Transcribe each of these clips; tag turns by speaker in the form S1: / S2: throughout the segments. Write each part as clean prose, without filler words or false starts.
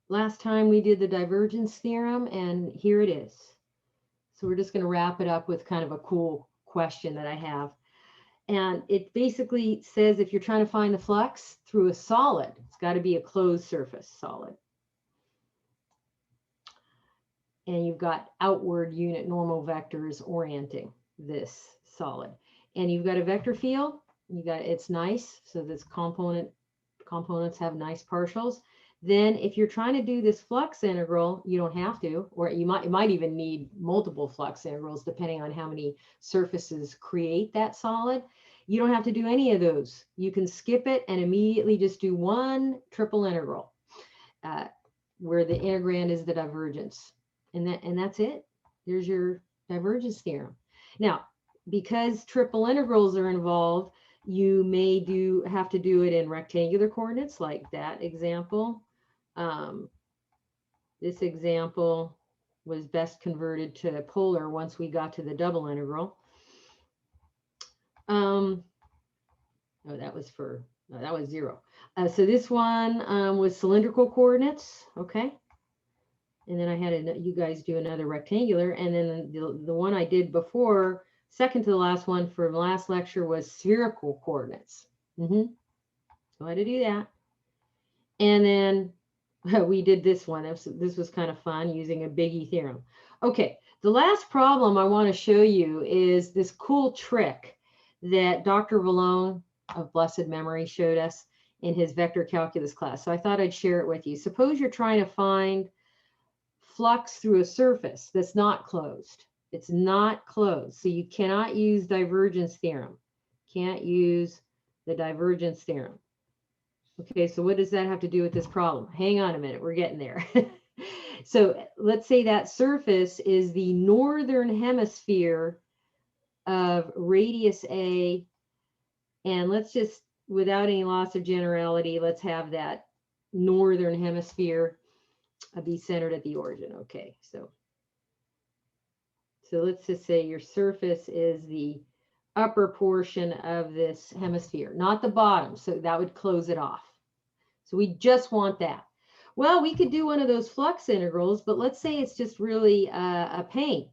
S1: last time we did the divergence theorem, and here it is. So we're just going to wrap it up with kind of a cool question that I have. And it basically says if you're trying to find the flux through a solid, it's got to be a closed surface solid. And you've got outward unit normal vectors orienting this solid. And you've got a vector field. You got, it's nice. So this components have nice partials. Then if you're trying to do this flux integral, you don't have to, or you might even need multiple flux integrals depending on how many surfaces create that solid. You don't have to do any of those. You can skip it and immediately just do one triple integral where the integrand is the divergence. And that's it. There's your divergence theorem. Now, because triple integrals are involved, you may have to do it in rectangular coordinates like that example. This example was best converted to polar once we got to the double integral. Oh, that was 0. So this one was cylindrical coordinates. Okay. And then I had you guys do another rectangular. And then the one I did before, second to the last one for the last lecture, was spherical coordinates. So I had to do that. And then we did this one. This was kind of fun using a Biggie theorem. Okay, the last problem I want to show you is this cool trick that Dr. Vallone of blessed memory showed us in his vector calculus class. So I thought I'd share it with you. Suppose you're trying to find flux through a surface that's not closed. It's not closed. So you cannot use divergence theorem. Can't use the divergence theorem. Okay, so what does that have to do with this problem? Hang on a minute, we're getting there. So let's say that surface is the northern hemisphere of radius A, and let's just, without any loss of generality, let's have that northern hemisphere be centered at the origin. Okay, so let's just say your surface is the upper portion of this hemisphere, not the bottom, so that would close it off. So we just want that. Well, we could do one of those flux integrals, but let's say it's just really a pain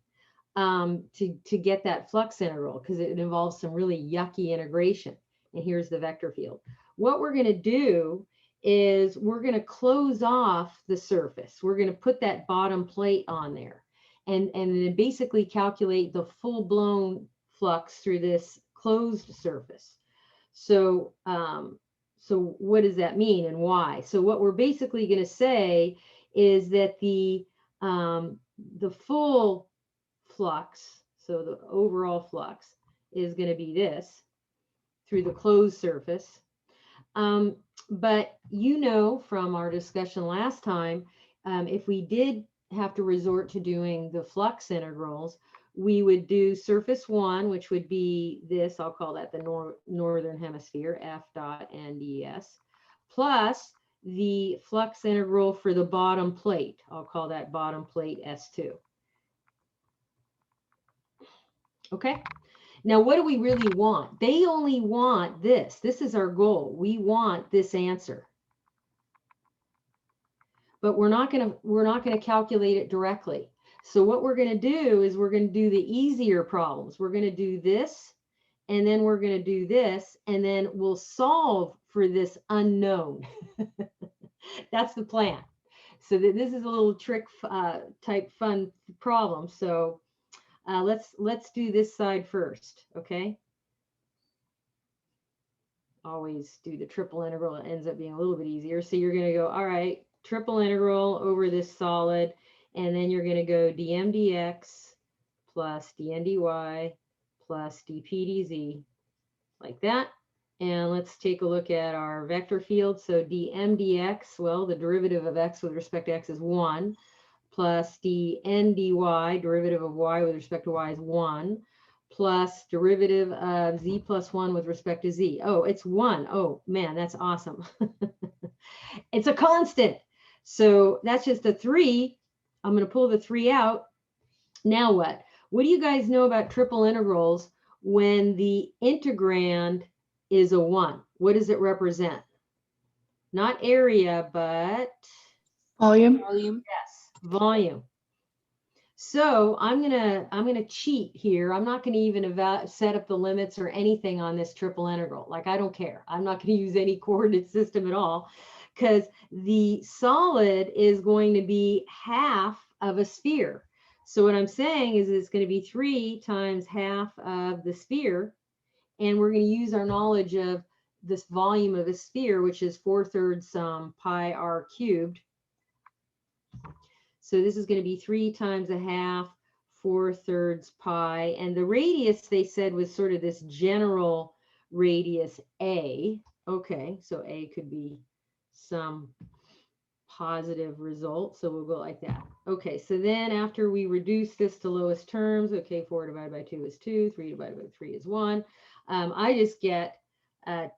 S1: to get that flux integral because it involves some really yucky integration. And here's the vector field. What we're going to do is we're going to close off the surface. We're going to put that bottom plate on there and then basically calculate the full-blown flux through this closed surface. So so what does that mean and why? So what we're basically going to say is that the full flux, so the overall flux, is going to be this through the closed surface. But you know from our discussion last time, if we did have to resort to doing the flux integrals, we would do surface 1, which would be this, I'll call that the northern hemisphere, F dot NDS, plus the flux integral for the bottom plate. I'll call that bottom plate S2. Okay. Now, what do we really want? They only want this. This is our goal. We want this answer. But we're not going to calculate it directly. So what we're going to do is we're going to do the easier problems. We're going to do this, and then we're going to do this, and then we'll solve for this unknown. That's the plan. So this is a little trick type fun problem. So let's do this side first, okay? Always do the triple integral. It ends up being a little bit easier. So you're going to go, all right, triple integral over this solid. And then you're going to go dm dx plus dn dy plus dp dz, like that. And let's take a look at our vector field. So dm dx, well, the derivative of x with respect to x is 1, plus dn dy, derivative of y with respect to y is 1, plus derivative of z plus 1 with respect to z. Oh, it's 1. Oh, man, that's awesome. It's a constant. So that's just a 3. I'm going to pull the 3 out. Now what? What do you guys know about triple integrals when the integrand is a 1? What does it represent? Not area, but
S2: Volume.
S1: Yes, volume. So I'm gonna cheat here. I'm not gonna even set up the limits or anything on this triple integral. Like, I don't care. I'm not gonna use any coordinate system at all, because the solid is going to be half of a sphere. So what I'm saying is it's going to be 3 times half of the sphere, and we're going to use our knowledge of this volume of a sphere, which is 4/3 pi r cubed. So this is going to be 3 times a half, 4/3 pi. And the radius, they said, was sort of this general radius A. Okay, so A could be some positive result. So we'll go like that. Okay, so then after we reduce this to lowest terms, okay, 4 divided by 2 is 2, 3 divided by 3 is 1. I just get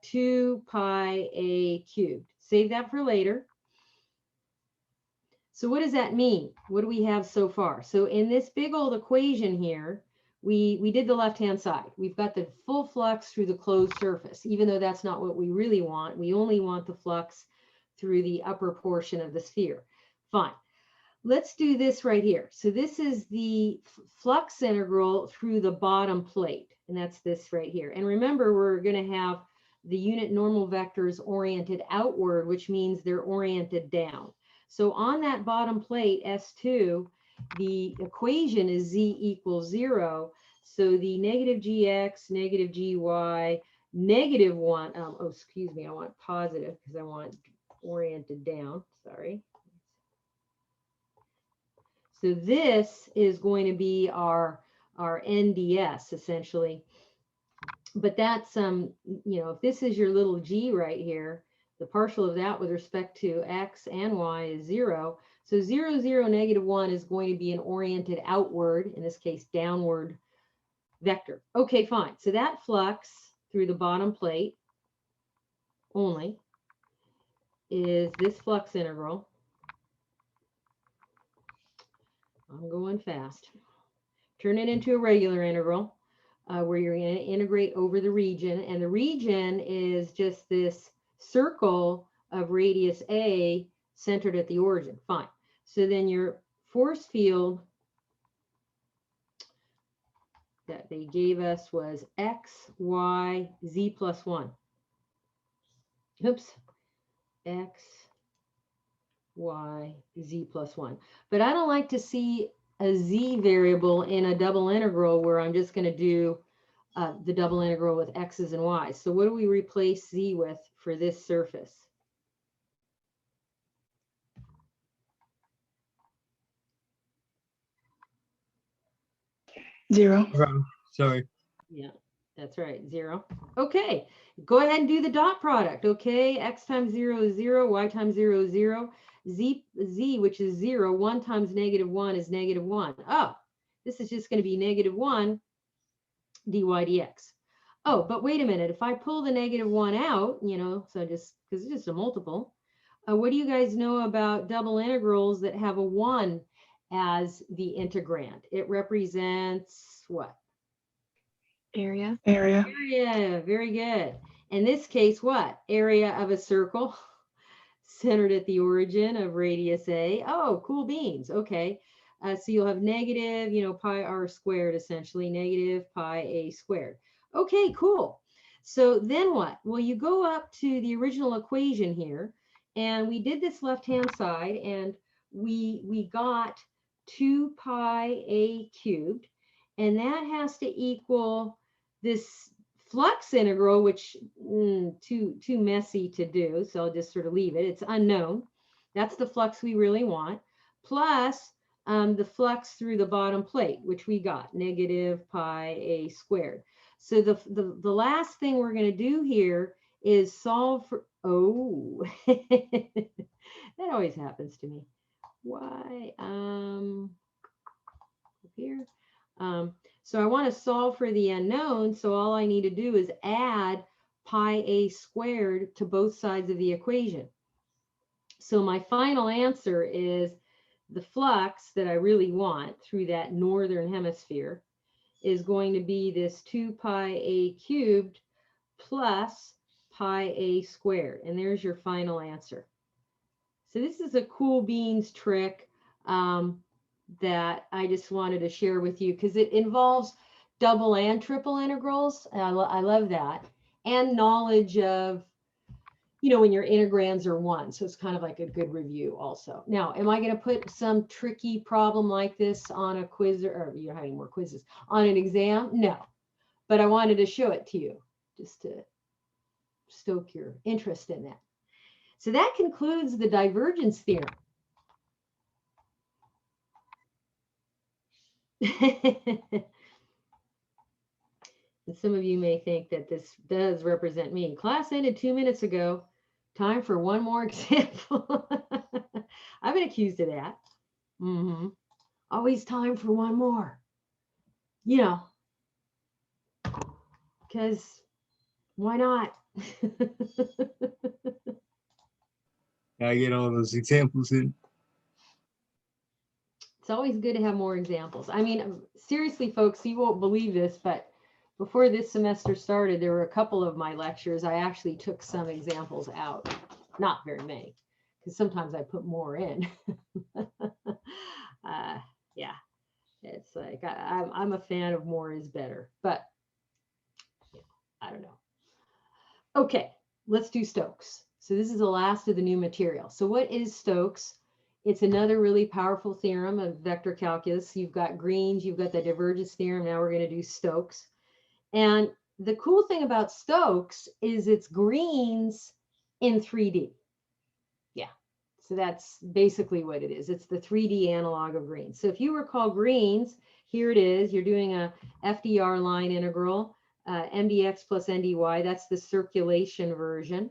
S1: 2 pi A cubed. Save that for later. So what does that mean? What do we have so far? So in this big old equation here, we did the left-hand side. We've got the full flux through the closed surface, even though that's not what we really want. We only want the flux through the upper portion of the sphere. Fine. Let's do this right here. So this is the flux integral through the bottom plate, and that's this right here. And remember, we're going to have the unit normal vectors oriented outward, which means they're oriented down. So on that bottom plate, S2, the equation is z equals 0. So the negative gx, negative gy, -1, oh, excuse me, I want positive because I want oriented down, sorry. So this is going to be our NDS essentially. But that's, you know, if this is your little g right here, the partial of that with respect to x and y is 0. So 0, 0, -1 is going to be an oriented outward, in this case, downward vector. Okay, fine. So that flux through the bottom plate only is this flux integral. I'm going fast. Turn it into a regular integral where you're going to integrate over the region. And the region is just this circle of radius A centered at the origin. Fine. So then your force field that they gave us was x, y, z plus 1. Oops. X, y, z plus 1. But I don't like to see a z variable in a double integral where I'm just going to do the double integral with x's and y's. So what do we replace z with for this surface?
S2: Zero.
S3: Sorry.
S1: Yeah, that's right, 0. Okay, go ahead and do the dot product. Okay, x times 0 is 0, y times 0 is 0, z, which is 0, 1 times -1 is -1. Oh, this is just going to be -1 dy dx. Oh, but wait a minute. If I pull the -1 out, you know, so just because it's just a multiple, what do you guys know about double integrals that have a 1 as the integrand? It represents what?
S2: Area.
S1: Area. Very good. In this case, what? Area of a circle centered at the origin of radius A. Oh, cool beans. Okay. So you'll have negative, you know, pi r squared, essentially, negative pi a squared. Okay, cool. So then what? Well, you go up to the original equation here, and we did this left-hand side, and we got 2 pi a cubed, and that has to equal this flux integral, which too messy to do, so I'll just sort of leave it. It's unknown. That's the flux we really want, plus the flux through the bottom plate, which we got, negative pi a squared. So the last thing we're going to do here is solve for, oh, that always happens to me. Why? Here. So I want to solve for the unknown. So all I need to do is add pi a squared to both sides of the equation. So my final answer is the flux that I really want through that northern hemisphere is going to be this 2 pi a cubed plus pi a squared. And there's your final answer. So this is a cool beans trick that I just wanted to share with you because it involves double and triple integrals. I love that. And knowledge of, when your integrands are one. So it's kind of like a good review also. Now, am I going to put some tricky problem like this on a quiz, or you're having more quizzes, on an exam? No. But I wanted to show it to you just to stoke your interest in that. So that concludes the divergence theorem. And some of you may think that this does represent me. Class ended 2 minutes ago. Time for one more example. I've been accused of that. Always time for one more. Because why not?
S3: I get all those examples in.
S1: It's always good to have more examples. I mean, seriously, folks, you won't believe this, but before this semester started, there were a couple of my lectures. I actually took some examples out, not very many, because sometimes I put more in. Yeah, it's like I'm a fan of more is better, but I don't know. Okay, let's do Stokes. So this is the last of the new material. So what is Stokes? It's another really powerful theorem of vector calculus. You've got Green's, you've got the divergence theorem. Now we're going to do Stokes. And the cool thing about Stokes is it's Green's in 3D. Yeah, so that's basically what it is. It's the 3D analog of Green's. So if you recall Green's, here it is. You're doing a FDR line integral, mdx plus ndy. That's the circulation version.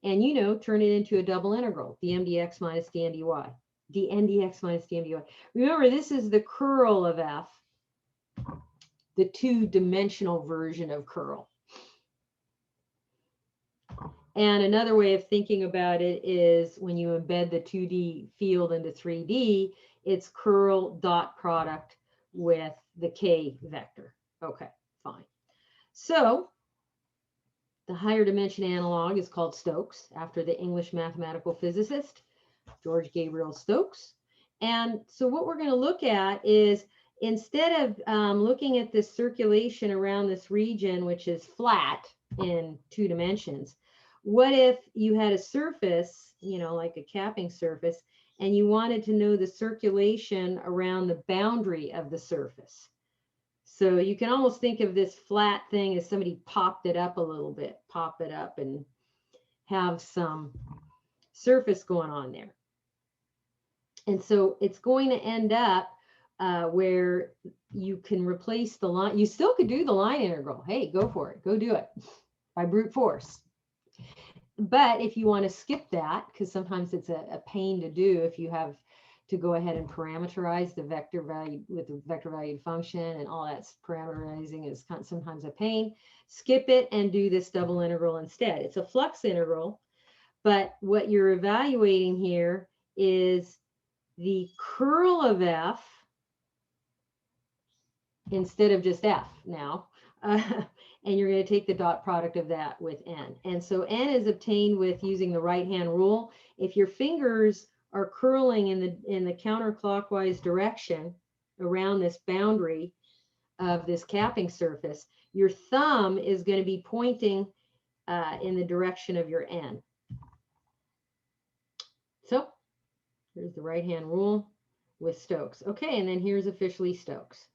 S1: And, turn it into a double integral, dmdx minus dndy. dndx minus dndy. Remember, this is the curl of f, the two-dimensional version of curl. And another way of thinking about it is when you embed the 2D field into 3D, it's curl dot product with the K vector. Okay, fine. So the higher dimension analog is called Stokes, after the English mathematical physicist, George Gabriel Stokes. And so what we're going to look at is, instead of looking at this circulation around this region, which is flat in 2 dimensions, what if you had a surface, like a capping surface, and you wanted to know the circulation around the boundary of the surface? So you can almost think of this flat thing as somebody popped it up a little bit, pop it up and have some surface going on there. And so it's going to end up where you can replace the line. You still could do the line integral. Hey, go for it. Go do it by brute force. But if you want to skip that, because sometimes it's a pain to do if you have to go ahead and parameterize the vector value with the vector valued function, and all that parameterizing is sometimes a pain, skip it and do this double integral instead. It's a flux integral, but what you're evaluating here is the curl of f instead of just f now. And you're going to take the dot product of that with n. And so n is obtained with using the right-hand rule. If your fingers are curling in the counterclockwise direction around this boundary of this capping surface, your thumb is going to be pointing in the direction of your n. So here's the right-hand rule with Stokes. Okay, and then here's officially Stokes.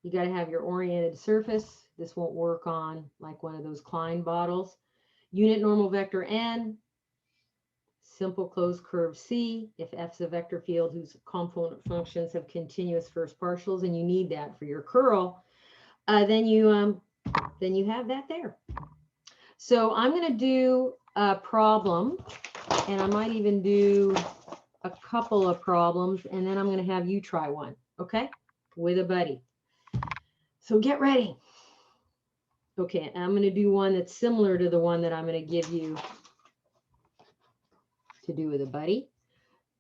S1: You got to have your oriented surface. This won't work on like one of those Klein bottles. Unit normal vector n, simple closed curve C, if F's a vector field whose component functions have continuous first partials, and you need that for your curl, then you have that there. So I'm going to do a problem, and I might even do a couple of problems, and then I'm going to have you try one, okay, with a buddy. So get ready. Okay, I'm going to do one that's similar to the one that I'm going to give you to do with a buddy.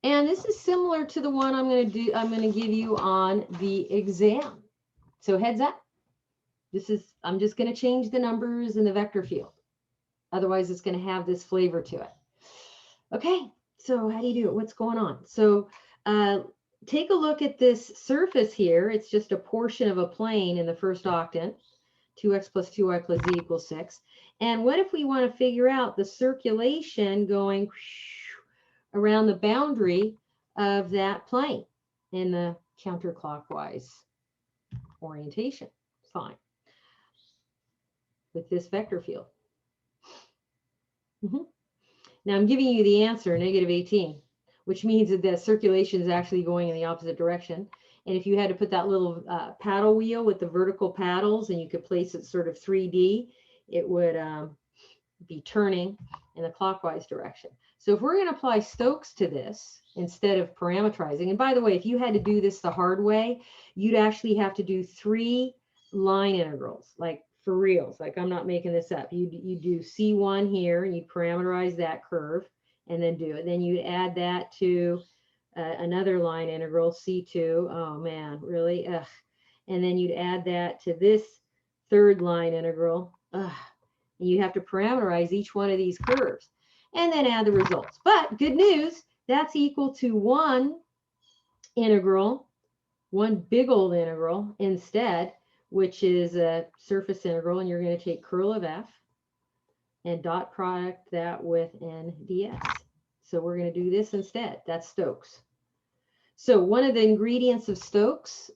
S1: And this is similar to the one I'm going to give you on the exam. So heads up. I'm just going to change the numbers in the vector field. Otherwise, it's going to have this flavor to it. Okay, So how do you do it? What's going on? So take a look at this surface here. It's just a portion of a plane in the first octant. 2x plus 2y plus z equals 6. And what if we want to figure out the circulation going around the boundary of that plane in the counterclockwise orientation? Fine. With this vector field. Now I'm giving you the answer, negative 18, which means that the circulation is actually going in the opposite direction. And if you had to put that little paddle wheel with the vertical paddles and you could place it sort of 3D, it would be turning in the clockwise direction. So if we're going to apply Stokes to this instead of parametrizing, and by the way, if you had to do this the hard way, you'd actually have to do 3 line integrals, like for reals, like I'm not making this up. You do C1 here and you parameterize that curve and then do it. Then you'd add that to another line integral, C2. Oh man, really? Ugh. And then you'd add that to this third line integral. Ugh. And you have to parameterize each one of these curves and then add the results. But good news, that's equal to one integral, one big old integral instead, which is a surface integral, and you're going to take curl of f and dot product that with n ds. So we're going to do this instead. That's Stokes. So one of the ingredients of Stokes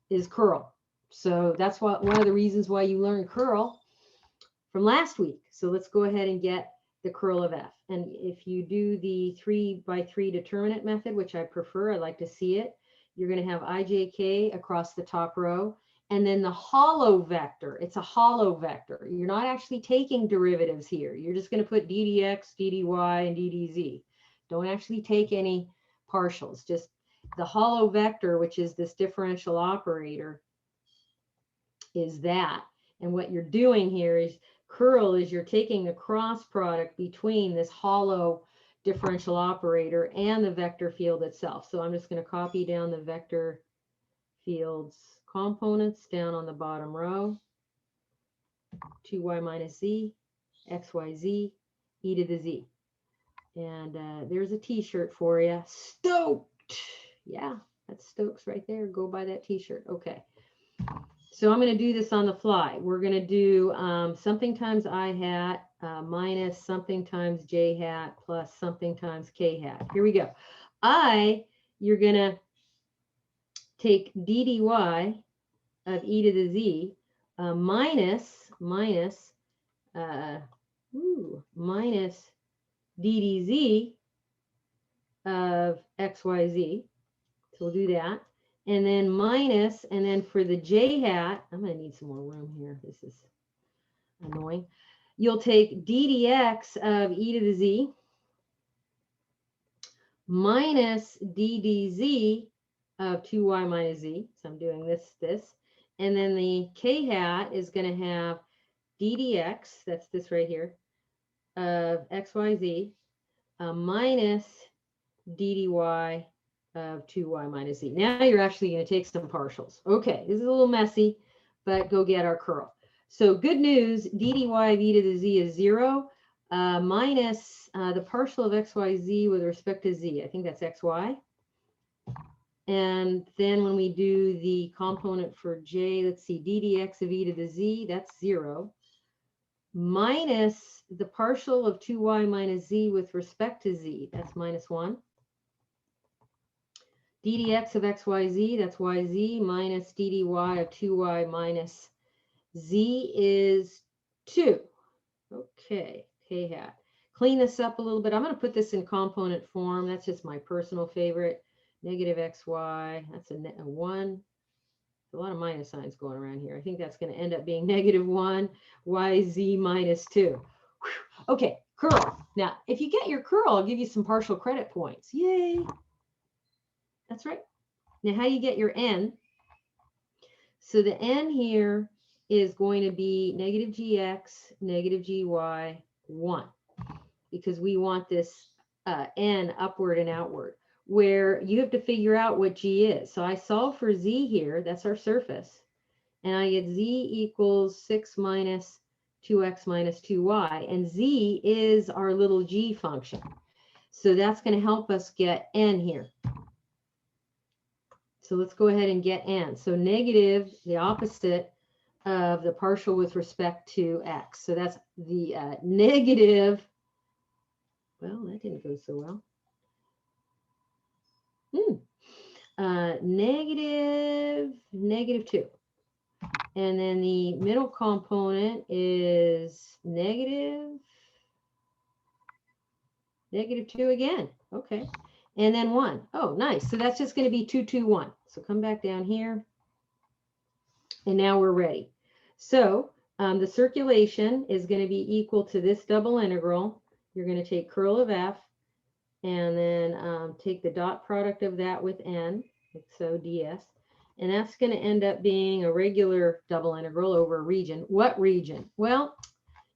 S1: is curl. So that's one of the reasons why you learned curl from last week. So let's go ahead and get the curl of f. And if you do the 3x3 determinant method, which I prefer, I like to see it, you're going to have ijk across the top row. And then the hollow vector, it's a hollow vector. You're not actually taking derivatives here. You're just going to put ddx, ddy, and ddz. Don't actually take any partials. Just the hollow vector, which is this differential operator, is that. And what you're doing here is curl is you're taking the cross product between this hollow differential operator and the vector field itself. So I'm just going to copy down the vector fields components down on the bottom row. 2y minus z, xyz, e to the z. And there's a t-shirt for you. Stoked. Yeah, that's Stokes right there. Go buy that t-shirt. Okay. So I'm going to do this on the fly. We're going to do something times I hat minus something times j hat plus something times k hat. Here we go. You're going to take ddy of e to the z minus ddz of xyz. So we'll do that. And then minus, and then for the j hat, I'm going to need some more room here. This is annoying. You'll take ddx of e to the z minus ddz of 2y minus z. So I'm doing this. And then the k hat is going to have ddx, that's this right here, of xyz minus ddy of 2y minus z. Now you're actually going to take some partials. Okay, this is a little messy, but go get our curl. So good news, ddy of e to the z is 0 minus the partial of xyz with respect to z. I think that's xy. And then when we do the component for j, let's see, ddx of e to the z, that's 0 minus the partial of 2y minus z with respect to z, that's minus 1. ddx of xyz, that's yz, minus ddy of 2y minus z is 2. Okay, k hat. Clean this up a little bit. I'm going to put this in component form. That's just my personal favorite. Negative xy, that's a 1. A lot of minus signs going around here. I think that's going to end up being negative 1, yz minus 2. Whew. Okay, curl. Now, if you get your curl, I'll give you some partial credit points. Yay. That's right. Now, how do you get your n? So the n here is going to be negative gx, negative gy, 1, because we want this n upward and outward, where you have to figure out what g is. So I solve for z here, that's our surface, and I get z equals 6 minus 2x minus 2y, and z is our little g function. So that's going to help us get n here. So let's go ahead and get n. So negative, the opposite of the partial with respect to x. So that's the negative. Well, that didn't go so well. Negative 2. And then the middle component is negative 2 again. Okay. And then 1. Oh, nice. So that's just going to be 2, 2, 1. So come back down here. And now we're ready. So the circulation is going to be equal to this double integral. You're going to take curl of f and then take the dot product of that with n, like so ds. And that's going to end up being a regular double integral over a region. What region? Well,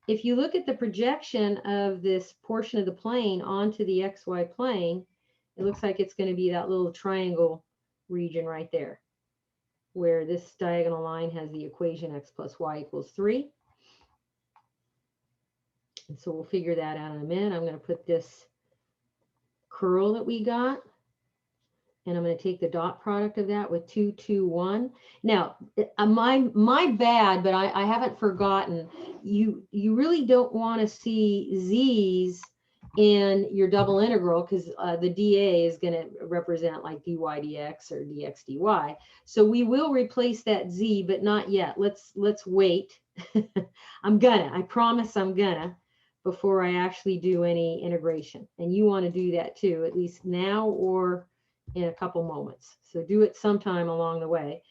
S1: if you look at the projection of this portion of the plane onto the xy plane, it looks like it's going to be that little triangle region right there, where this diagonal line has the equation x plus y equals 3. And so we'll figure that out in a minute. I'm going to put this curl that we got, and I'm going to take the dot product of that with 2, 2, 1. Now, my bad, but I haven't forgotten. You really don't want to see z's in your double integral, because the dA is going to represent like dy dx or dx dy. So we will replace that z, but not yet. Let's wait. I promise I'm gonna, before I actually do any integration. And you want to do that too, at least now or in a couple moments. So do it sometime along the way.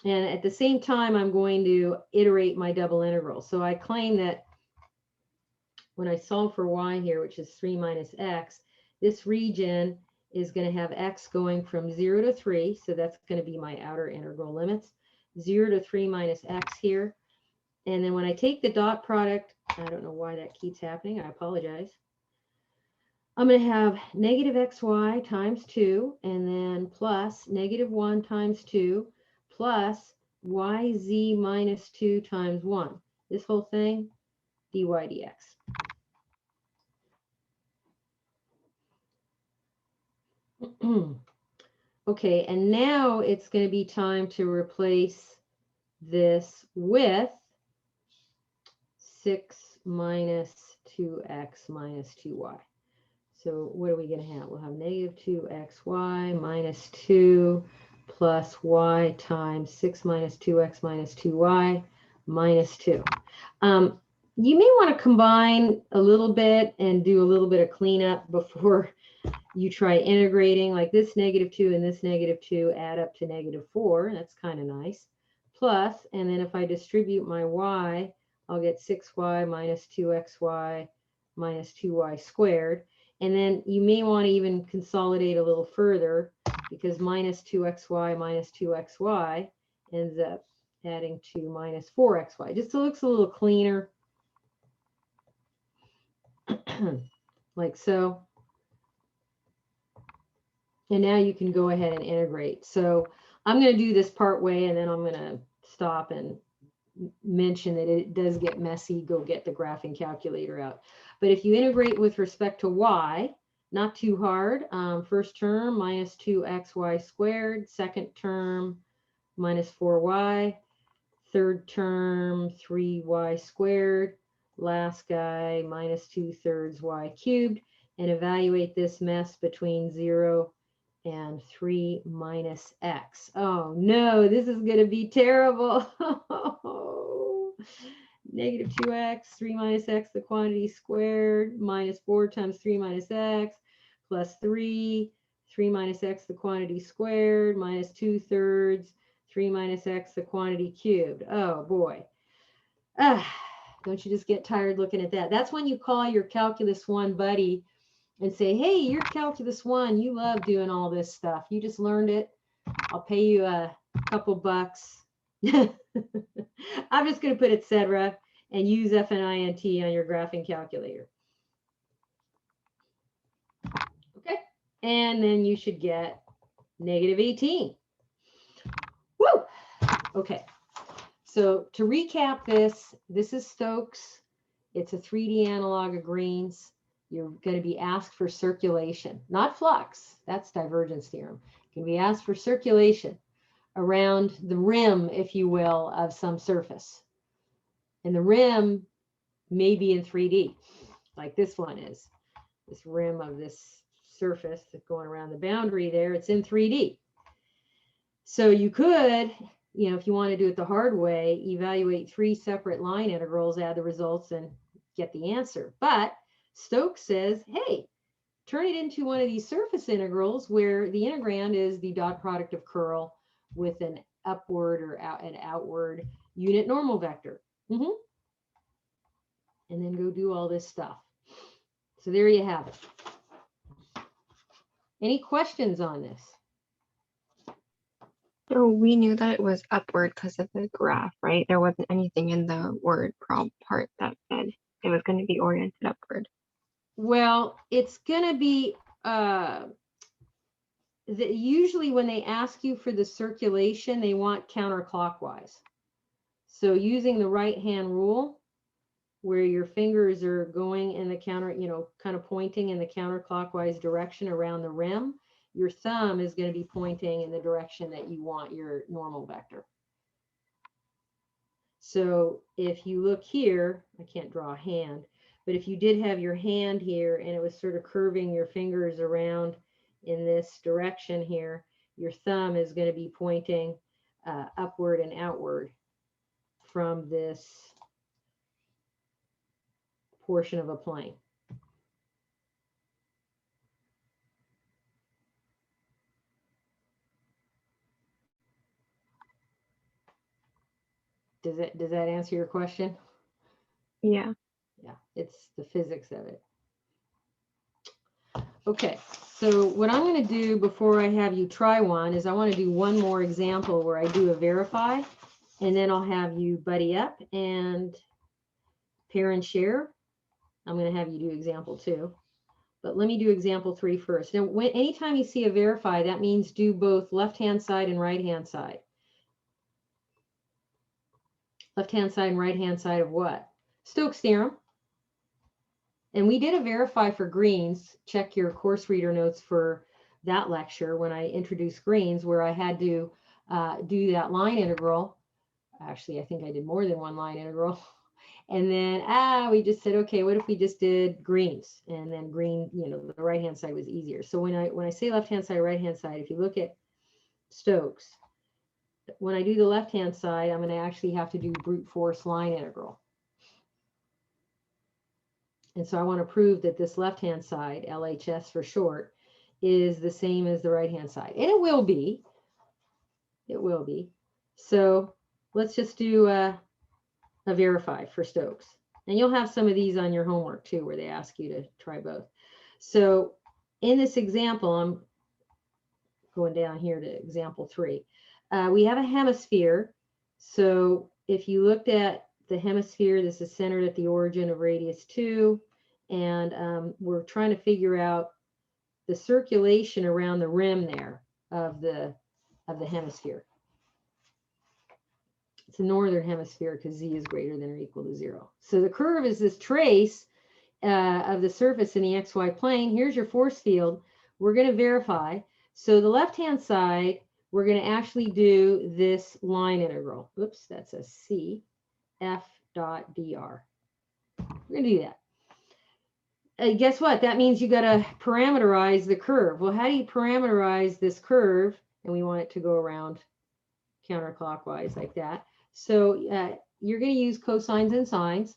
S1: And at the same time, I'm going to iterate my double integral. So I claim that when I solve for y here, which is 3 minus x, this region is going to have x going from 0 to 3. So that's going to be my outer integral limits. 0 to 3 minus x here. And then when I take the dot product, I don't know why that keeps happening. I apologize. I'm going to have negative xy times 2, and then plus negative 1 times 2, plus yz minus 2 times 1. This whole thing, dy dx. Okay, and now it's going to be time to replace this with 6 minus 2x minus 2y. So what are we going to have? We'll have negative 2xy minus 2 plus y times 6 minus 2x minus 2y minus 2. You may want to combine a little bit and do a little bit of cleanup before you try integrating. Like this negative 2 and this negative 2 add up to negative 4. That's kind of nice. Plus, and then if I distribute my y, I'll get 6y minus 2xy minus 2y squared. And then you may want to even consolidate a little further, because minus 2xy minus 2xy ends up adding to minus 4xy. Just so it looks a little cleaner. Like so. And now you can go ahead and integrate. So I'm going to do this part way, and then I'm going to stop and mention that it does get messy. Go get the graphing calculator out. But if you integrate with respect to y, not too hard. First term, minus 2xy squared. Second term, minus 4y. Third term, 3y squared. Last guy, minus 2/3 y cubed. And evaluate this mess between 0 and 3 minus x. Oh no, this is going to be terrible. Negative 2x, 3 minus x, the quantity squared, minus 4 times 3 minus x, plus 3 minus x, the quantity squared, minus 2/3, 3 minus x, the quantity cubed. Oh boy. Don't you just get tired looking at that? That's when you call your Calculus 1 buddy and say, hey, you're Calculus 1. You love doing all this stuff. You just learned it. I'll pay you a couple bucks. I'm just going to put etc. and use F and INT on your graphing calculator. Okay. And then you should get negative 18. Woo! Okay. So to recap this is Stokes. It's a 3D analog of Green's. you're going to be asked for circulation, not flux. That's divergence theorem. You can be asked for circulation around the rim, if you will, of some surface. And the rim may be in 3D, like this one is. This rim of this surface that's going around the boundary there, it's in 3D. So you could, you know, if you want to do it the hard way, evaluate 3 separate line integrals, add the results, and get the answer. But Stokes says, hey, turn it into one of these surface integrals where the integrand is the dot product of curl with an upward or an outward unit normal vector. And then go do all this stuff. So there you have it. Any questions on this?
S2: So we knew that it was upward because of the graph, right? There wasn't anything in the word part that said it was going to be oriented upward.
S1: Well, it's going to be, usually when they ask you for the circulation, they want counterclockwise. So using the right hand rule, where your fingers are going in the counter, you know, kind of pointing in the counterclockwise direction around the rim, your thumb is going to be pointing in the direction that you want your normal vector. So if you look here, I can't draw a hand, but if you did have your hand here and it was sort of curving your fingers around in this direction here, your thumb is going to be pointing upward and outward from this portion of a plane. Does that answer your question?
S2: Yeah.
S1: Yeah, it's the physics of it. Okay, so what I'm going to do before I have you try one is I want to do one more example where I do a verify, and then I'll have you buddy up and pair and share. I'm going to have you do example 2, but let me do example 3 first. Now, anytime you see a verify, that means do both left-hand side and right-hand side. Left-hand side and right-hand side of what? Stokes theorem. And we did a verify for greens. Check your course reader notes for that lecture when I introduced greens, where I had to do that line integral. Actually, I think I did more than one line integral. And then we just said, okay, what if we just did greens? And then green, you know, the right-hand side was easier. So when I say left-hand side, right-hand side, if you look at Stokes, when I do the left-hand side, I'm going to actually have to do brute force line integral. And so I want to prove that this left-hand side, LHS for short, is the same as the right-hand side. And it will be. It will be. So let's just do a verify for Stokes. And you'll have some of these on your homework too, where they ask you to try both. So in this example, I'm going down here to example 3. We have a hemisphere. So if you looked at the hemisphere, this is centered at the origin of radius 2. And we're trying to figure out the circulation around the rim there of the hemisphere. It's the northern hemisphere because z is greater than or equal to 0. So the curve is this trace of the surface in the xy plane. Here's your force field. We're going to verify. So the left-hand side, we're going to actually do this line integral. Oops, that's a c f dot dr. We're going to do that. Guess what? That means you got to parameterize the curve. Well, how do you parameterize this curve? And we want it to go around counterclockwise like that. So you're going to use cosines and sines.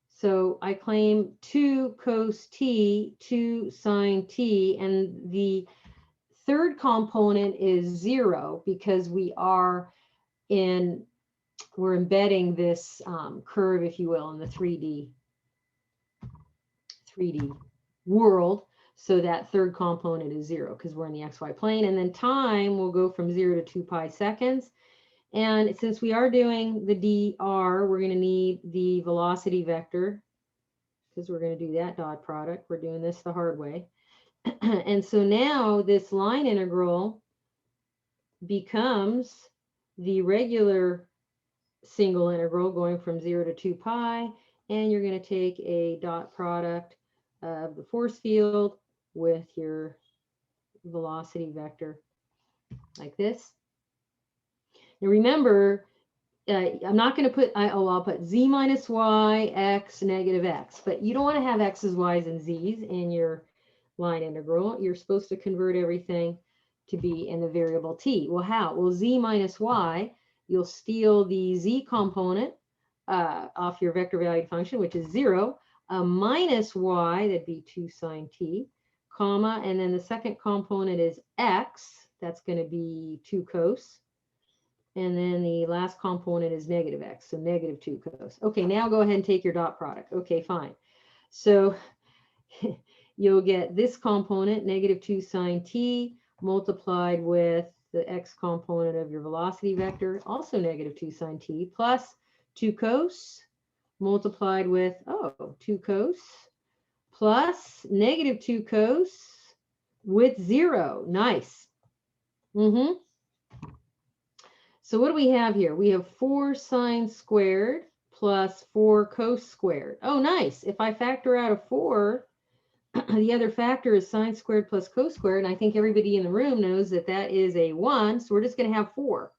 S1: So I claim 2 cos t, 2 sine t, and the third component is 0 because we're embedding this curve, if you will, in the 3D world. So that third component is 0 because we're in the xy plane. And then time will go from 0 to 2 pi seconds. And since we are doing the dr, we're going to need the velocity vector because we're going to do that dot product. We're doing this the hard way. And so now this line integral becomes the regular single integral going from 0 to 2 pi. And you're going to take a dot product of the force field with your velocity vector like this. Now remember, I'm not going to put, I'll put z minus y, x, negative x, but you don't want to have x's, y's, and z's in your line integral. You're supposed to convert everything to be in the variable t. Well, how? Well, z minus y, you'll steal the z component off your vector valued function, which is 0, minus y, that'd be 2 sine t, comma, and then the second component is x, that's going to be 2 cos. And then the last component is negative x, so negative 2 cos. Okay, now go ahead and take your dot product. Okay, fine. So you'll get this component, negative 2 sine t, multiplied with the x component of your velocity vector, also negative 2 sine t, plus 2 cos, multiplied with, 2 cos, plus negative 2 cos with 0. Nice. So what do we have here? We have 4 sine squared plus 4 cos squared. Oh, nice. If I factor out a 4, the other factor is sine squared plus cos squared. And I think everybody in the room knows that that is a 1. So we're just going to have 4.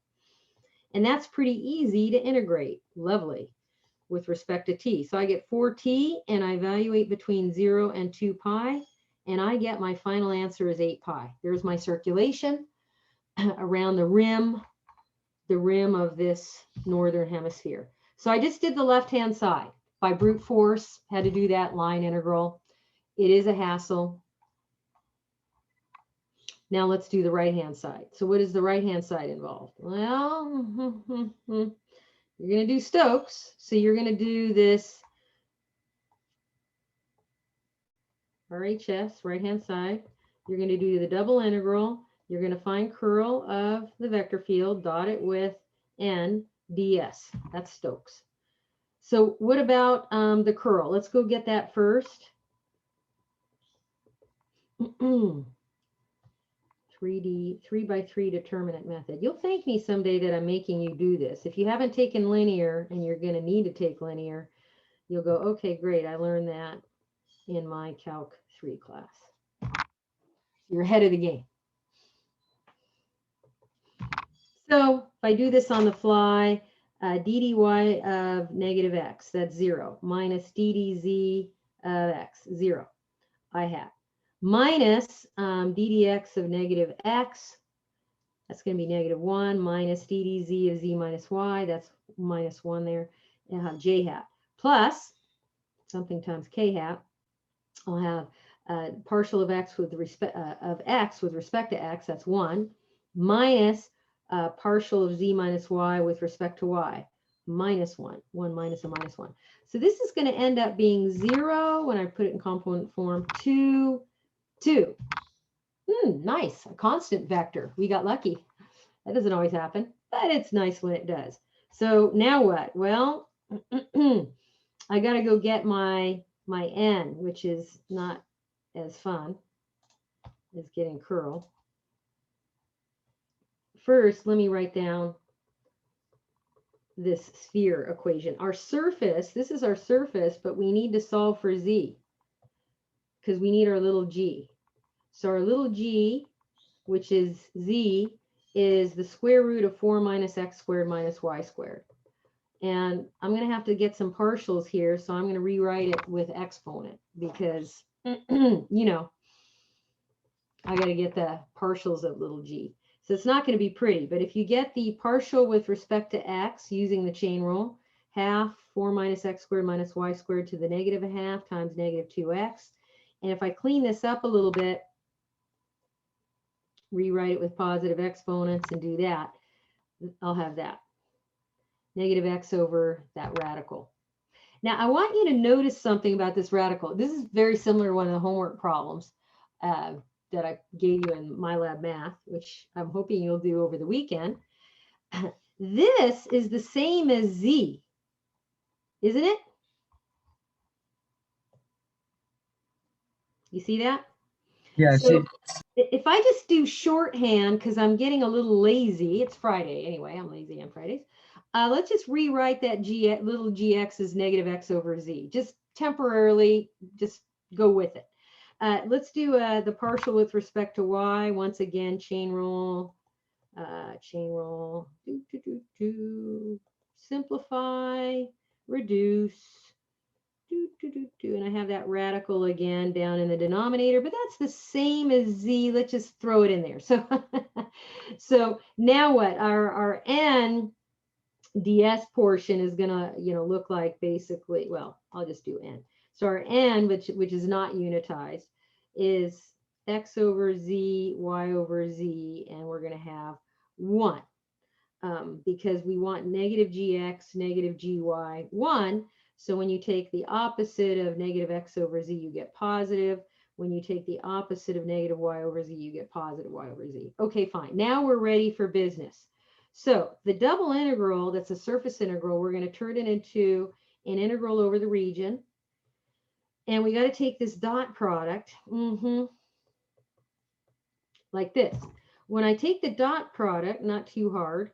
S1: And that's pretty easy to integrate. Lovely. With respect to t. So I get 4t and I evaluate between 0 and 2 pi. And I get my final answer is 8 pi. There's my circulation around the rim of this northern hemisphere. So I just did the left-hand side by brute force, had to do that line integral. It is a hassle. Now let's do the right-hand side. So what does the right-hand side involve? Well, you're going to do Stokes. So you're going to do this RHS, right-hand side. You're going to do the double integral. You're going to find curl of the vector field, dot it with n ds. That's Stokes. So what about the curl? Let's go get that first. 3D, 3x3 determinant method. You'll thank me someday that I'm making you do this. If you haven't taken linear and you're going to need to take linear, you'll go, okay, great. I learned that in my Calc 3 class. You're ahead of the game. So if I do this on the fly, ddy of negative x, that's 0, minus ddz of x, 0, I have. Minus ddx of negative x, that's going to be negative 1, minus ddz of z minus y, that's minus 1 there, and I'll have j hat, plus something times k hat. I'll have partial of x with respect to x, that's 1, minus partial of z minus y with respect to y, minus 1, 1 minus a minus 1. So this is going to end up being 0 when I put it in component form, 2, 2. Nice, a constant vector. We got lucky. That doesn't always happen, but it's nice when it does. So now what? Well, I got to go get my n, which is not as fun as getting curl. First, let me write down this sphere equation. Our surface, this is our surface, but we need to solve for z because we need our little g. So our little g, which is z, is the square root of 4 minus x squared minus y squared. And I'm going to have to get some partials here, so I'm going to rewrite it with exponent because, you know, I got to get the partials of little g. So it's not going to be pretty, but if you get the partial with respect to x using the chain rule, half 4 minus x squared minus y squared to the negative a half times negative 2x. And if I clean this up a little bit, rewrite it with positive exponents and do that, I'll have that. Negative x over that radical. Now, I want you to notice something about this radical. This is very similar to one of the homework problems that I gave you in MyLab Math, which I'm hoping you'll do over the weekend. This is the same as z, isn't it? You see that?
S3: Yeah,
S1: So if I just do shorthand, because I'm getting a little lazy, it's Friday anyway, I'm lazy on Fridays. Let's just rewrite that little gx as negative x over z, just temporarily, just go with it. Let's do the partial with respect to y. Once again, chain rule, simplify, reduce, and I have that radical again down in the denominator, but that's the same as z. Let's just throw it in there. So, so now what? Our n ds portion is gonna, look like basically, well, I'll just do n. So our n, which is not unitized, is x over z, y over z, and we're gonna have 1 because we want negative gx, negative gy, 1. So when you take the opposite of negative x over z, you get positive. When you take the opposite of negative y over z, you get positive y over z. Okay, fine. Now we're ready for business. So the double integral, that's a surface integral, we're going to turn it into an integral over the region. And we got to take this dot product like this. When I take the dot product, not too hard,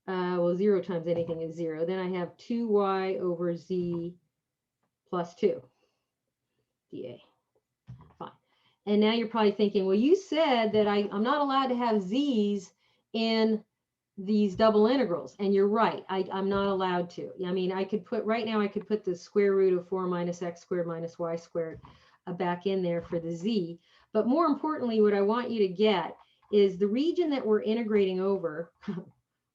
S1: well, 0 times anything is 0. Then I have 2y over z plus 2 dA. Fine. And now you're probably thinking, well, you said that I'm not allowed to have z's in these double integrals. And you're right. I'm not allowed to. I mean, I could put, right now, I could put the square root of 4 minus x squared minus y squared back in there for the z. But more importantly, what I want you to get is the region that we're integrating over.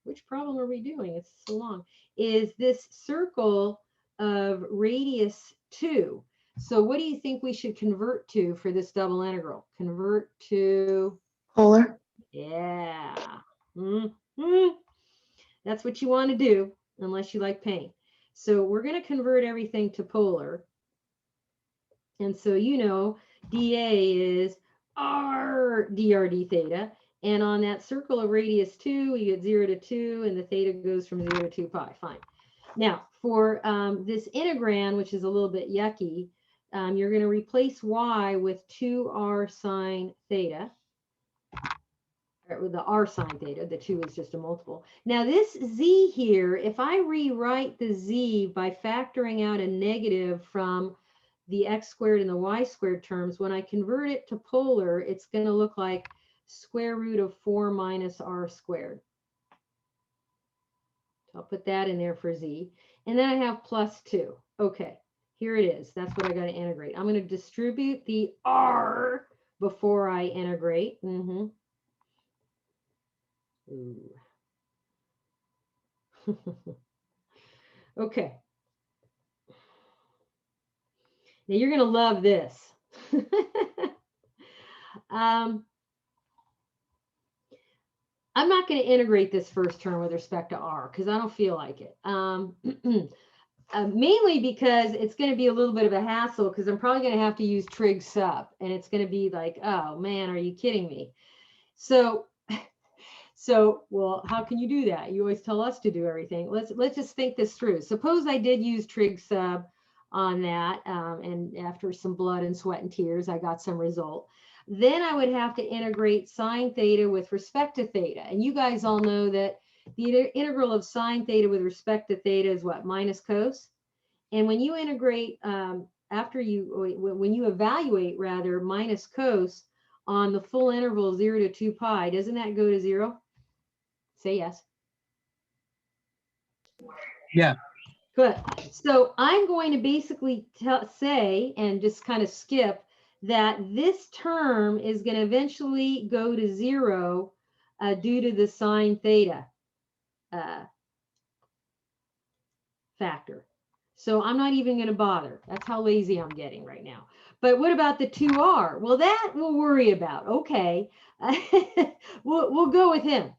S1: Which problem are we doing? It's so long. Is this circle of radius 2. So what do you think we should convert to for this double integral? Convert to
S2: Polar.
S1: Yeah. That's what you want to do, unless you like pain. So we're going to convert everything to polar. And so, dA is r dr d theta. And on that circle of radius 2, we get 0 to 2, and the theta goes from 0 to 2 pi. Fine. Now, for this integrand, which is a little bit yucky, you're going to replace y with 2r sine theta. With the r sine theta, the 2 is just a multiple. Now, this z here, if I rewrite the z by factoring out a negative from the x squared and the y squared terms, when I convert it to polar, it's going to look like square root of 4 minus r squared. So I'll put that in there for z. And then I have plus 2. Okay, here it is. That's what I got to integrate. I'm going to distribute the r before I integrate. Okay. Now you're going to love this. I'm not going to integrate this first term with respect to r because I don't feel like it. Mainly because it's going to be a little bit of a hassle because I'm probably going to have to use trig sub, and it's going to be like, oh man, are you kidding me? So, well, how can you do that? You always tell us to do everything. Let's just think this through. Suppose I did use trig sub on that, and after some blood and sweat and tears, I got some result. Then I would have to integrate sine theta with respect to theta. And you guys all know that the integral of sine theta with respect to theta is what? Minus cos. And when you integrate, when you evaluate rather minus cos on the full interval 0 to 2 pi, doesn't that go to 0? Say yes.
S3: Yeah.
S1: Good. So I'm going to basically say, and just kind of skip, that this term is going to eventually go to 0 due to the sine theta factor. So I'm not even going to bother. That's how lazy I'm getting right now. But what about the 2r? Well, that we'll worry about. Okay. we'll go with him.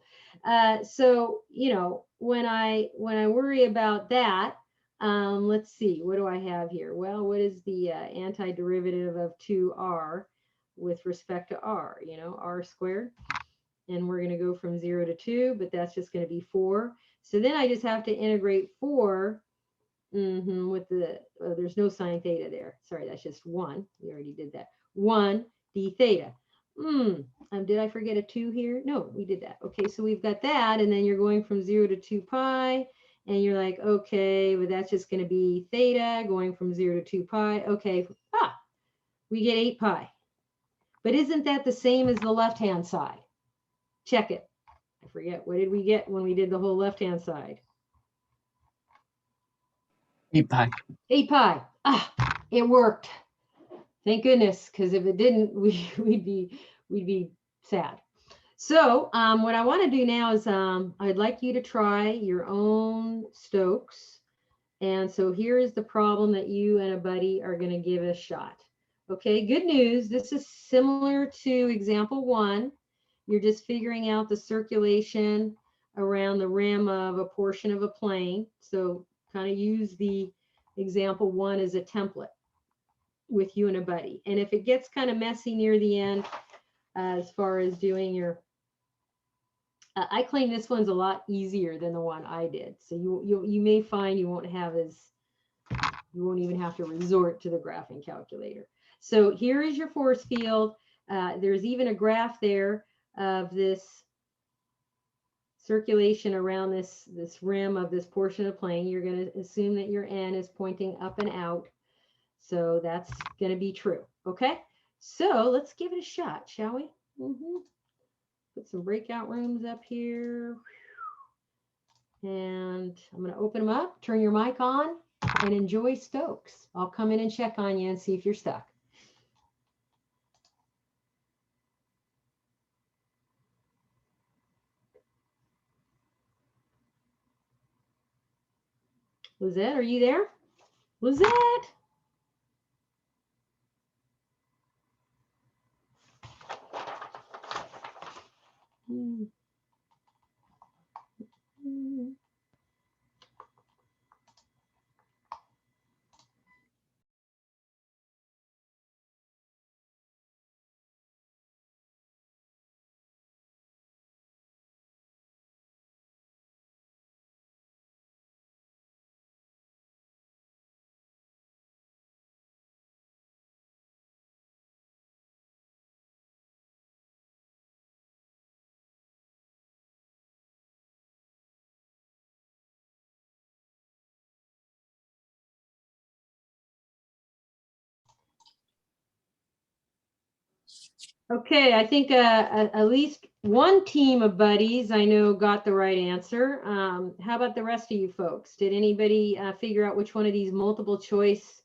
S1: So, when I worry about that, let's see, what do I have here? Well, what is the antiderivative of 2r with respect to r? R squared. And we're going to go from 0 to 2, but that's just going to be 4. So then I just have to integrate 4 with the, there's no sine theta there. Sorry, that's just 1. We already did that. 1 d theta. Did I forget a 2 here? No, we did that. Okay, so we've got that, and then you're going from 0 to 2 pi, and you're like, okay, well, that's just going to be theta going from 0 to 2 pi. Okay, we get 8 pi. But isn't that the same as the left-hand side? Check it. I forget, what did we get when we did the whole left-hand side?
S3: 8 pi.
S1: 8 pi. Ah, it worked. Thank goodness, because if it didn't, we'd be sad. So what I want to do now is I'd like you to try your own Stokes. And so here is the problem that you and a buddy are going to give it a shot. Okay, good news. This is similar to example 1. You're just figuring out the circulation around the rim of a portion of a plane. So kind of use the example 1 as a template with you and a buddy. And if it gets kind of messy near the end, as far as doing your, I claim this one's a lot easier than the one I did. So you may find you won't even have to resort to the graphing calculator. So here is your force field. There's even a graph there of this circulation around this rim of this portion of the plane. You're going to assume that your N is pointing up and out. So that's going to be true. Okay. So let's give it a shot, shall we? Put some breakout rooms up here. And I'm going to open them up, turn your mic on, and enjoy Stokes. I'll come in and check on you and see if you're stuck. Lizette, are you there? Lizette? Okay, I think at least one team of buddies I know got the right answer. How about the rest of you folks? Did anybody figure out which one of these multiple choice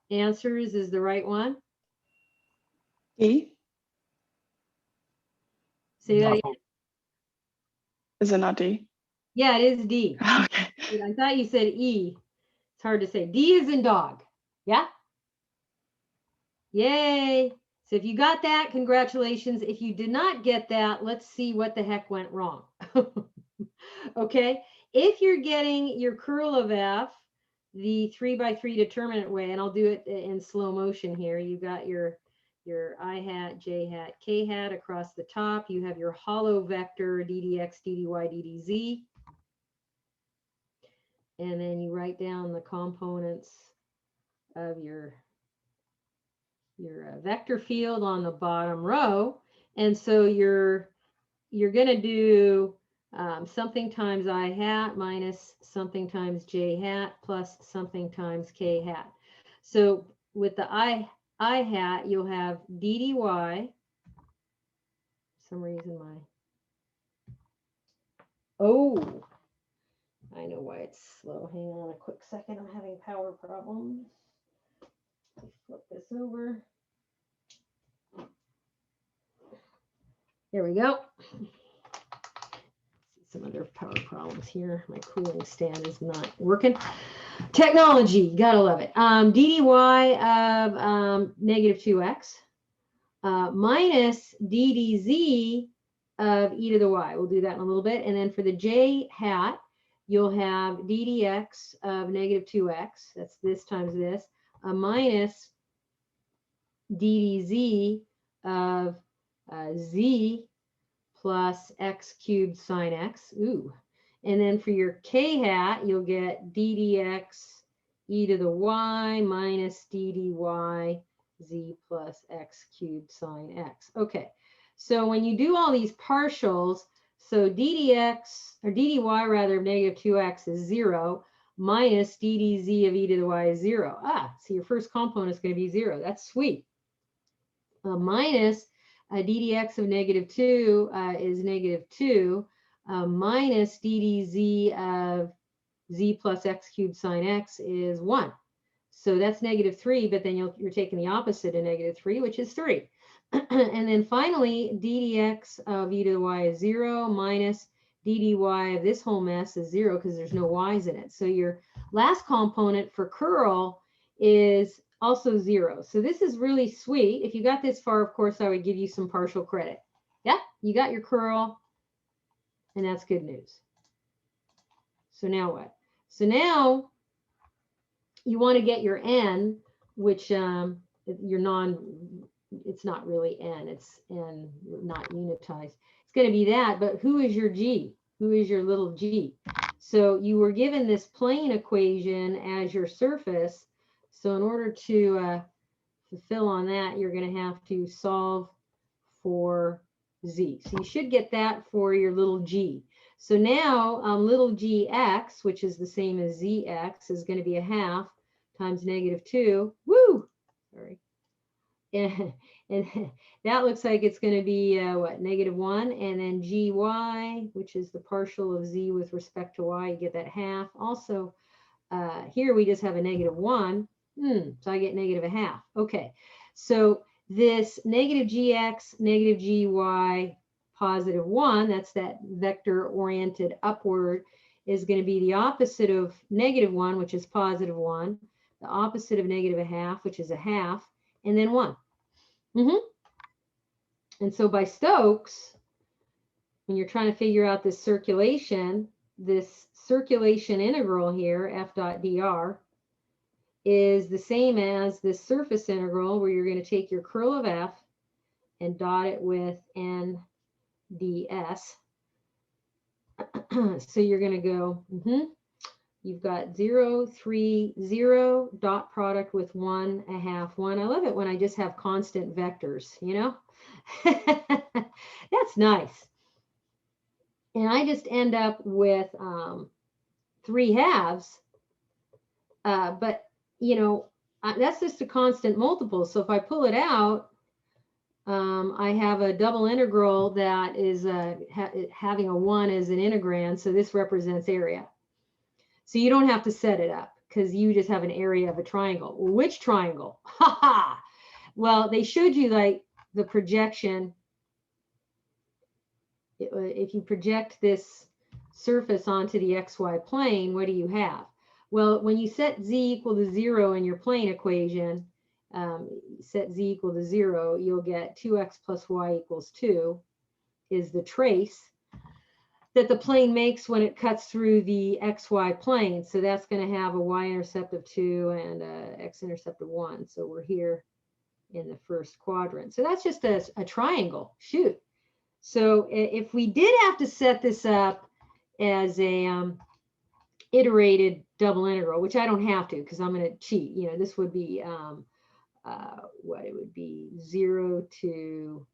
S1: answers is the right one?
S4: D?
S1: Say that again.
S4: Is it not D?
S1: Yeah, it is D.
S4: Okay.
S1: I thought you said E. It's hard to say. D is in dog. Yeah? Yay. So if you got that, congratulations. If you did not get that, let's see what the heck went wrong. Okay. If you're getting your curl of F, the 3x3 determinant way, and I'll do it in slow motion here. You got your I hat, J hat, K hat across the top. You have your hollow vector, ddx, ddy, ddz. And then you write down the components of your vector field on the bottom row. And so you're going to do something times I hat minus something times J hat plus something times K hat. So with the I hat, you'll have ddy. For some reason I know why it's slow. Hang on a quick second. I'm having power problems. Flip this over. There we go. Some other power problems here. My cooling stand is not working. Technology, gotta love it. ddy of negative 2x minus ddz of e to the y. We'll do that in a little bit. And then for the j hat, you'll have ddx of negative 2x. That's this times this. Minus ddz of z plus x cubed sine x. Ooh. And then for your k hat, you'll get ddx e to the y minus ddy z plus x cubed sine x. Okay, so when you do all these partials, so ddx, or ddy rather, of negative 2x is 0. minus d dz of e to the y is 0. So your first component is going to be 0. That's sweet. Minus d dx of -2 is -2 minus d dz of z plus x cubed sine x is 1. So that's -3, but then you're taking the opposite of -3, which is 3. And then finally, d dx of e to the y is 0 minus d dy of this whole mess is 0 because there's no y's in it. So your last component for curl is also 0. So this is really sweet. If you got this far, of course, I would give you some partial credit. Yeah, you got your curl, and that's good news. So now what? So now you want to get your n, which it's not really n, it's n, not unitized. It's going to be that, but who is your g? Who is your little g? So you were given this plane equation as your surface. So in order to fulfill on that, you're going to have to solve for z. So you should get that for your little g. So now little gx, which is the same as zx, is going to be a half times -2. Woo! Sorry. And that looks like it's going to be what, -1, and then gy, which is the partial of z with respect to y, you get that half. Also, here we just have a -1, so I get -1/2. Okay, so this -gx, -gy, +1, that's that vector oriented upward, is going to be the opposite of -1, which is +1, the opposite of -1/2, which is a half, and then 1. And so by Stokes, when you're trying to figure out this circulation integral here, f dot dr, is the same as this surface integral where you're going to take your curl of f and dot it with n ds. So you're going to go, you've got 0, 3, 0, dot product with 1, 1/2, 1. I love it when I just have constant vectors, you know? That's nice. And I just end up with 3/2. But, you know, that's just a constant multiple. So if I pull it out, I have a double integral that is having a 1 as an integrand. So this represents area. So you don't have to set it up because you just have an area of a triangle. Well, which triangle? Ha ha! Well, they showed you like the projection. If you project this surface onto the xy plane, what do you have? Well, when you set z equal to 0 in your plane equation, set z equal to 0, you'll get 2x plus y equals 2 is the trace that the plane makes when it cuts through the xy plane. So that's going to have a y-intercept of 2 and a x-intercept of 1. So we're here in the first quadrant. So that's just a triangle. Shoot. So if we did have to set this up as a iterated double integral, which I don't have to because I'm going to cheat, you know, this would be what it would be 0 to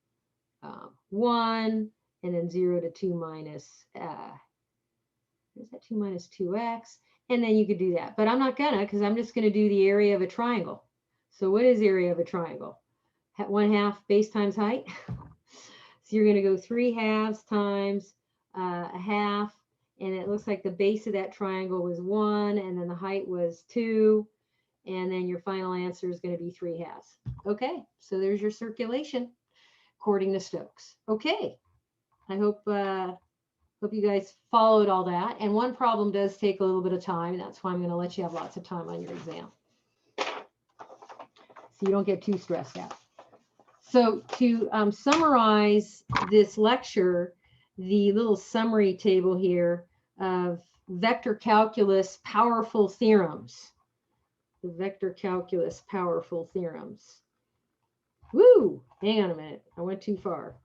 S1: 1, and then 0 to 2 minus, is that 2 minus 2x? And then you could do that. But I'm not gonna, because I'm just going to do the area of a triangle. So what is area of a triangle? 1/2 base times height. So you're going to go 3/2 times a half. And it looks like the base of that triangle was 1, and then the height was 2. And then your final answer is going to be 3/2. Okay, so there's your circulation according to Stokes. Okay, I hope you guys followed all that. And one problem does take a little bit of time, and that's why I'm going to let you have lots of time on your exam, so you don't get too stressed out. So to summarize this lecture, the little summary table here of vector calculus powerful theorems. The vector calculus powerful theorems. Woo! Hang on a minute. I went too far.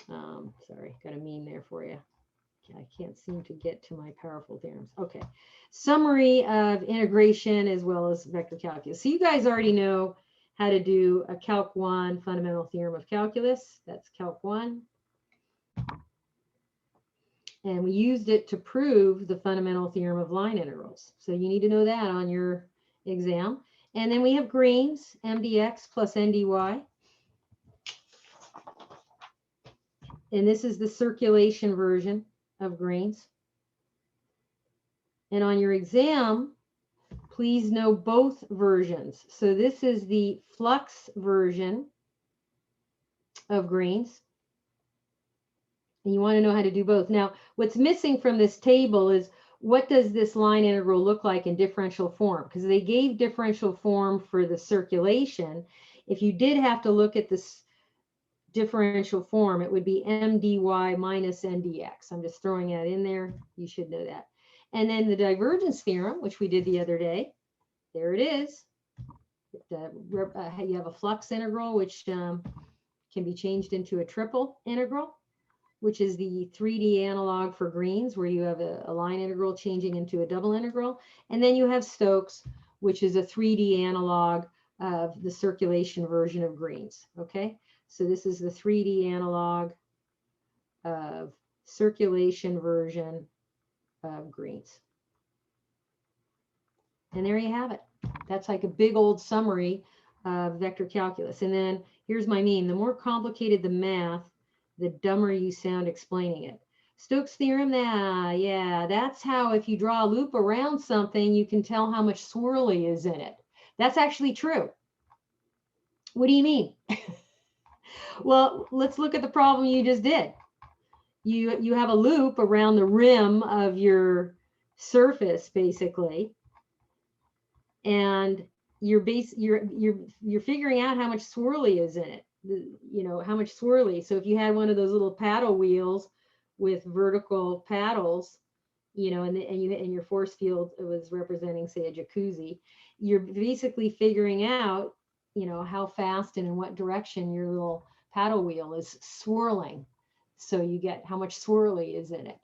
S1: Sorry, got a meme there for you. I can't seem to get to my powerful theorems. Okay. Summary of integration as well as vector calculus. So you guys already know how to do a Calc 1 fundamental theorem of calculus. That's Calc 1. And we used it to prove the fundamental theorem of line integrals. So you need to know that on your exam. And then we have Green's, mdx plus ndy. And this is the circulation version of Green's. And on your exam, please know both versions. So this is the flux version of Green's. And you want to know how to do both. Now, what's missing from this table is what does this line integral look like in differential form? Because they gave differential form for the circulation. If you did have to look at this differential form, it would be mdy minus ndx. I'm just throwing that in there. You should know that. And then the divergence theorem, which we did the other day, there it is. You have a flux integral, which can be changed into a triple integral, which is the 3D analog for Green's, where you have a line integral changing into a double integral. And then you have Stokes, which is a 3D analog of the circulation version of Green's. Okay, so this is the 3D analog of circulation version of Green's. And there you have it. That's like a big old summary of vector calculus. And then here's my meme. The more complicated the math, the dumber you sound explaining it. Stokes theorem, yeah, that's how if you draw a loop around something, you can tell how much swirly is in it. That's actually true. What do you mean? Well, let's look at the problem you just did. You have a loop around the rim of your surface, basically, and you're figuring out how much swirly is in it. You know, how much swirly. So if you had one of those little paddle wheels with vertical paddles, you know, and your force field was representing, say, a jacuzzi, you're basically figuring out, you know, how fast and in what direction your little paddle wheel is swirling. So you get how much swirly is in it.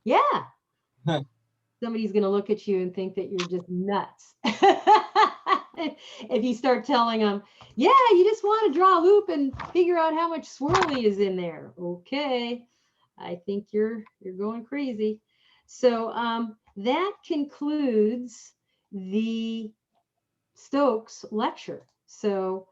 S1: Yeah.
S3: Huh.
S1: Somebody's going to look at you and think that you're just nuts. If you start telling them, yeah, you just want to draw a loop and figure out how much swirly is in there. Okay, I think you're going crazy. So that concludes the Stokes lecture. So